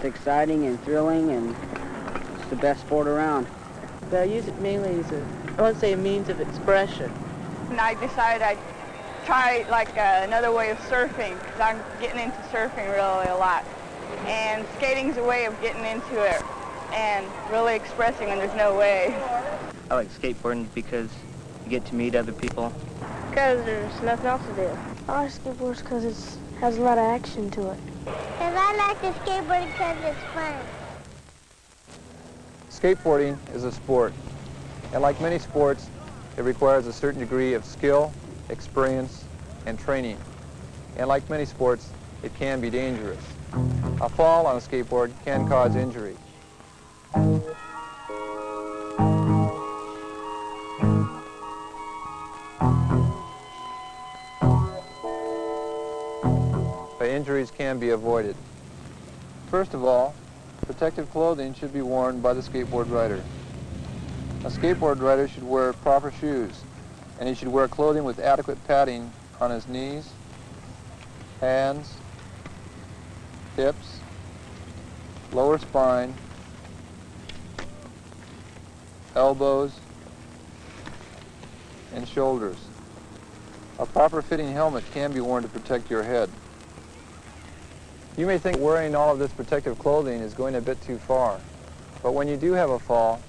It's exciting and thrilling, and it's the best sport around. But I use it mainly as I want to say a means of expression. And I decided I'd try like another way of surfing, because I'm getting into surfing really a lot. And skating's a way of getting into it and really expressing when there's no way. I like skateboarding because you get to meet other people. Because there's nothing else to do. I like skateboards because it has a lot of action to it. Because I like the skateboarding because it's fun. Skateboarding is a sport, and like many sports, it requires a certain degree of skill, experience, and training. And like many sports, it can be dangerous. A fall on a skateboard can cause injury. But injuries can be avoided. First of all, protective clothing should be worn by the skateboard rider. A skateboard rider should wear proper shoes, and he should wear clothing with adequate padding on his knees, hands, hips, lower spine, elbows, and shoulders. A proper fitting helmet can be worn to protect your head. You may think wearing all of this protective clothing is going a bit too far, but when you do have a fall,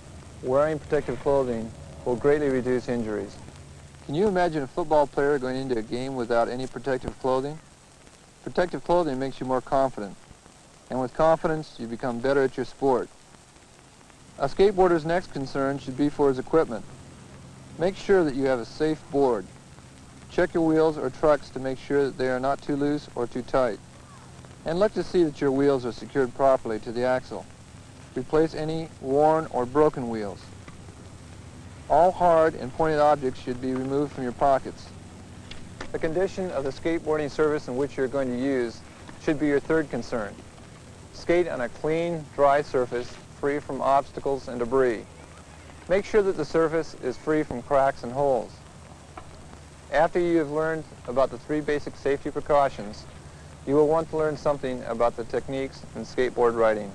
wearing protective clothing will greatly reduce injuries. Can you imagine a football player going into a game without any protective clothing? Protective clothing makes you more confident, and with confidence, you become better at your sport. A skateboarder's next concern should be for his equipment. Make sure that you have a safe board. Check your wheels or trucks to make sure that they are not too loose or too tight. And look to see that your wheels are secured properly to the axle. Replace any worn or broken wheels. All hard and pointed objects should be removed from your pockets. The condition of the skateboarding surface in which you're going to use should be your third concern. Skate on a clean, dry surface free from obstacles and debris. Make sure that the surface is free from cracks and holes. After you have learned about the 3 basic safety precautions, you will want to learn something about the techniques in skateboard riding.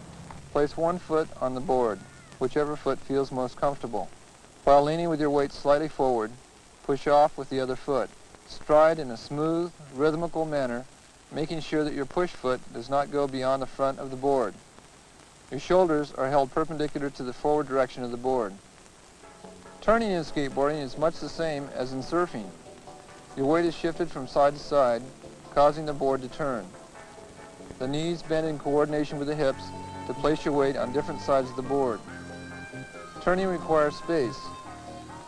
Place one foot on the board, whichever foot feels most comfortable. While leaning with your weight slightly forward, push off with the other foot. Stride in a smooth, rhythmical manner, making sure that your push foot does not go beyond the front of the board. Your shoulders are held perpendicular to the forward direction of the board. Turning in skateboarding is much the same as in surfing. Your weight is shifted from side to side, causing the board to turn. The knees bend in coordination with the hips to place your weight on different sides of the board. Turning requires space.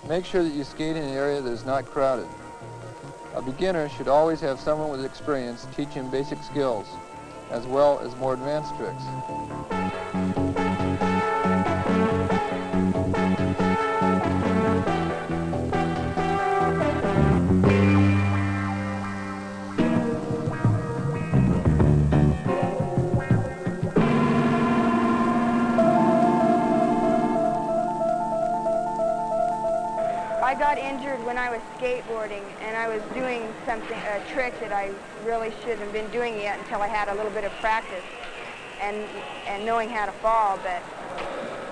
Make sure that you skate in an area that is not crowded. A beginner should always have someone with experience teach him basic skills, as well as more advanced tricks. I got injured when I was skateboarding, and I was doing a trick that I really shouldn't have been doing yet until I had a little bit of practice and knowing how to fall, but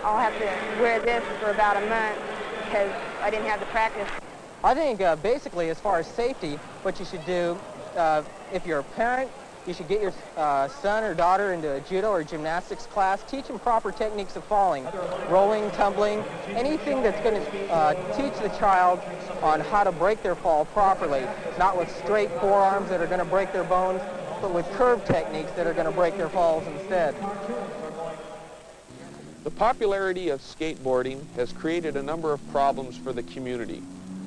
I'll have to wear this for about a month because I didn't have the practice. I think basically as far as safety, what you should do, if you're a parent, you should get your son or daughter into a judo or gymnastics class. Teach them proper techniques of falling, rolling, tumbling, anything that's going to teach the child on how to break their fall properly, not with straight forearms that are going to break their bones, but with curved techniques that are going to break their falls instead. The popularity of skateboarding has created a number of problems for the community.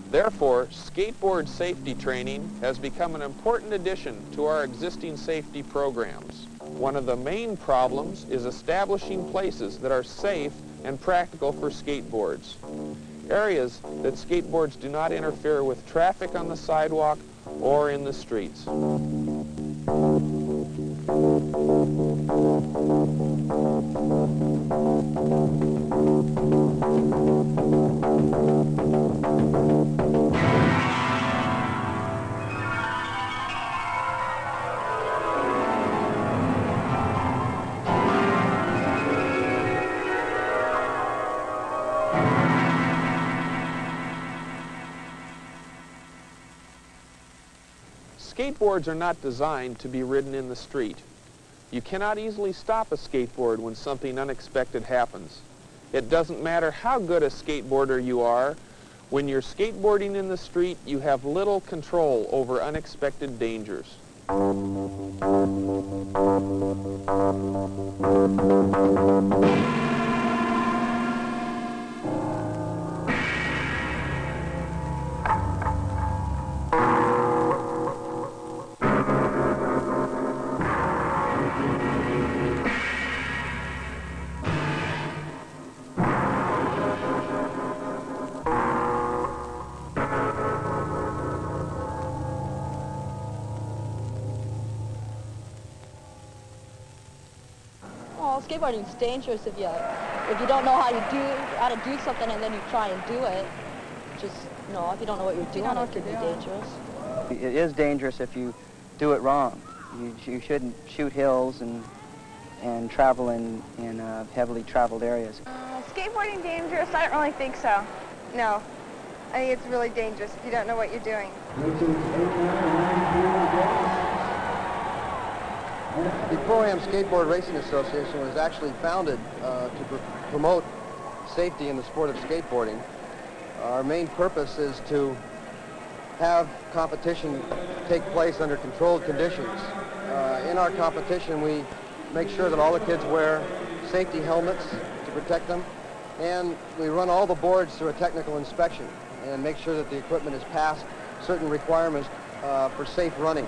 Therefore, skateboard safety training has become an important addition to our existing safety programs. One of the main problems is establishing places that are safe and practical for skateboards. Areas that skateboards do not interfere with traffic on the sidewalk or in the streets. Skateboards are not designed to be ridden in the street. You cannot easily stop a skateboard when something unexpected happens. It doesn't matter how good a skateboarder you are, when you're skateboarding in the street, you have little control over unexpected dangers. Well, skateboarding's dangerous if you don't know how to do something and then you try and do it. Just, you know, if you don't know what you're doing, it could be dangerous. It is dangerous if you do it wrong. You shouldn't shoot hills and travel in heavily traveled areas. Skateboarding dangerous? I don't really think so. No. I think it's really dangerous if you don't know what you're doing. The Pro-Am Skateboard Racing Association was actually founded to promote safety in the sport of skateboarding. Our main purpose is to have competition take place under controlled conditions. In our competition, we make sure that all the kids wear safety helmets to protect them, and we run all the boards through a technical inspection and make sure that the equipment has passed certain requirements for safe running.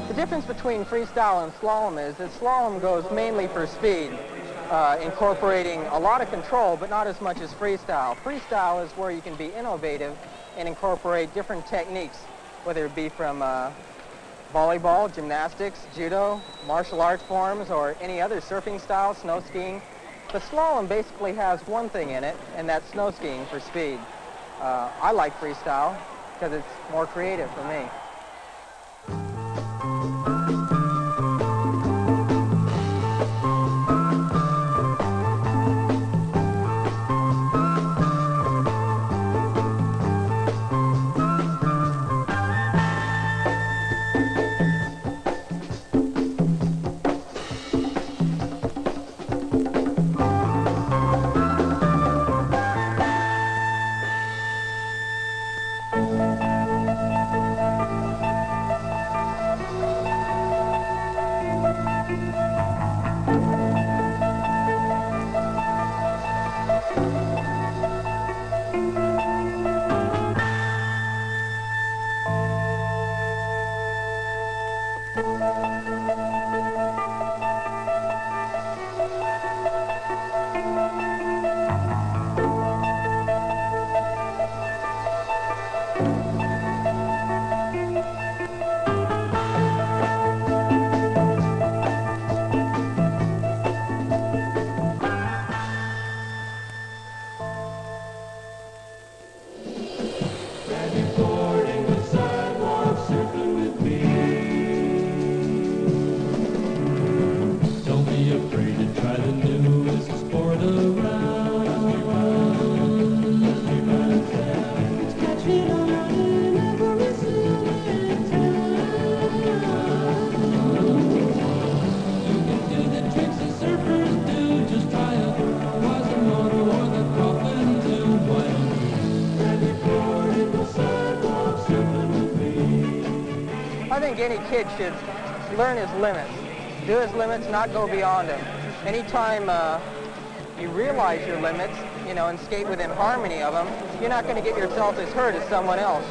The difference between freestyle and slalom is that slalom goes mainly for speed, incorporating a lot of control, but not as much as freestyle. Freestyle is where you can be innovative and incorporate different techniques, whether it be from volleyball, gymnastics, judo, martial arts forms, or any other surfing style, snow skiing. The slalom basically has one thing in it, and that's snow skiing for speed. I like freestyle because it's more creative for me. I think any kid should learn his limits, do his limits, not go beyond them. Anytime you realize your limits, you know, and skate within harmony of them, you're not going to get yourself as hurt as someone else.